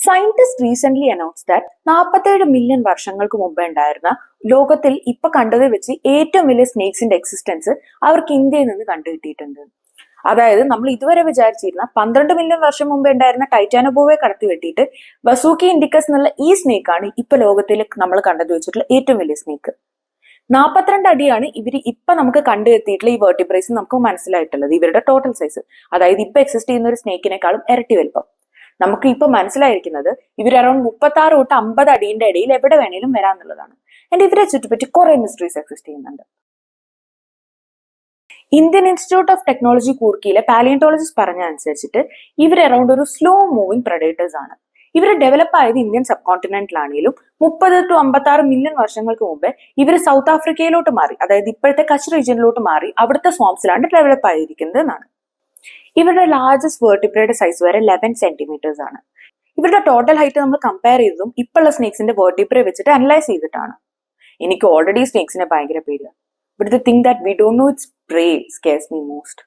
Scientists recently announced that 47 million വർഷങ്ങൾക്ക് മുമ്പേ ഉണ്ടായിരുന്ന ലോകത്തിൽ ഇപ്പൊ കണ്ടത് വെച്ച് ഏറ്റവും വലിയ സ്നേക്സിന്റെ എക്സിസ്റ്റൻസ് അവർക്ക് ഇന്ത്യയിൽ നിന്ന് കണ്ടുകിട്ടിയിട്ടുണ്ട്. അതായത് നമ്മൾ ഇതുവരെ വിചാരിച്ചിരുന്ന 12 മില്യൺ വർഷം മുമ്പേ ഉണ്ടായിരുന്ന ടൈറ്റാനോബോവെ കടത്തി വെട്ടിയിട്ട് വസൂക്കി ഇൻഡിക്കസ് എന്നുള്ള ഈ സ്നേക്കാണ് ഇപ്പൊ ലോകത്തിൽ നമ്മൾ കണ്ടത് വെച്ചിട്ടുള്ള ഏറ്റവും വലിയ സ്നേക്ക്. 42 അടിയാണ് ഇവര് ഇപ്പൊ നമുക്ക് കണ്ടെത്തിയിട്ടുള്ള ഈ വെർട്ടിബ്രേസ് നമുക്ക് മനസ്സിലായിട്ടുള്ളത്. ഇവരുടെ ടോട്ടൽ സൈസ്, അതായത് ഇപ്പൊ എക്സിസ്റ്റ് ചെയ്യുന്ന ഒരു സ്നേക്കിനേക്കാളും ഇരട്ടി വലുപ്പം. നമുക്ക് ഇപ്പൊ മനസ്സിലായിരിക്കുന്നത് ഇവർ അറൌണ്ട് 36 തൊട്ട് 50 അടിയുടെ ഇടയിൽ എവിടെ വേണേലും വരാന്നുള്ളതാണ്. ആൻഡ് ഇവരെ ചുറ്റിപ്പറ്റി കുറെ മിസ്റ്ററീസ് എക്സിസ്റ്റ് ചെയ്യുന്നുണ്ട്. ഇന്ത്യൻ ഇൻസ്റ്റിറ്റ്യൂട്ട് ഓഫ് ടെക്നോളജി കൂർക്കിയിലെ പാലിയന്റോളജിസ്റ്റ് പറഞ്ഞ അനുസരിച്ചിട്ട് ഇവർ അറൌണ്ട് ഒരു സ്ലോ മൂവിംഗ് പ്രഡേറ്റേഴ്സ് ആണ്. ഇവർ ഡെവലപ്പ് ആയത് ഇന്ത്യൻ സബ് കോണ്ടിനെന്റിലാണെങ്കിലും 30 to 56 മില്യൺ വർഷങ്ങൾക്ക് മുമ്പേ ഇവർ സൗത്ത് ആഫ്രിക്കയിലോട്ട് മാറി, അതായത് ഇപ്പോഴത്തെ കച്ച് റീജിയനിലോട്ട് മാറി അവിടുത്തെ സ്വാംസിലാണ് ഡെവലപ്പ് ആയിരിക്കുന്നത് എന്നാണ്. ഇവരുടെ ലാർജസ്റ്റ് വെർട്ടിബ്രയുടെ സൈസ് വരെ 11 സെന്റിമീറ്റേഴ്സ് ആണ്. ഇവരുടെ ടോട്ടൽ ഹൈറ്റ് നമ്മൾ കമ്പയർ ചെയ്തതും ഇപ്പോഴുള്ള സ്നേക്സിന്റെ വെർട്ടിബ്രേ വെച്ചിട്ട് അനലൈസ് ചെയ്തിട്ടാണ്. എനിക്ക് ഓൾറെഡി സ്നേക്സിനെ ഭയങ്കര പേടിയാണ്. But the thing that we don't know it's Brave scarce me most.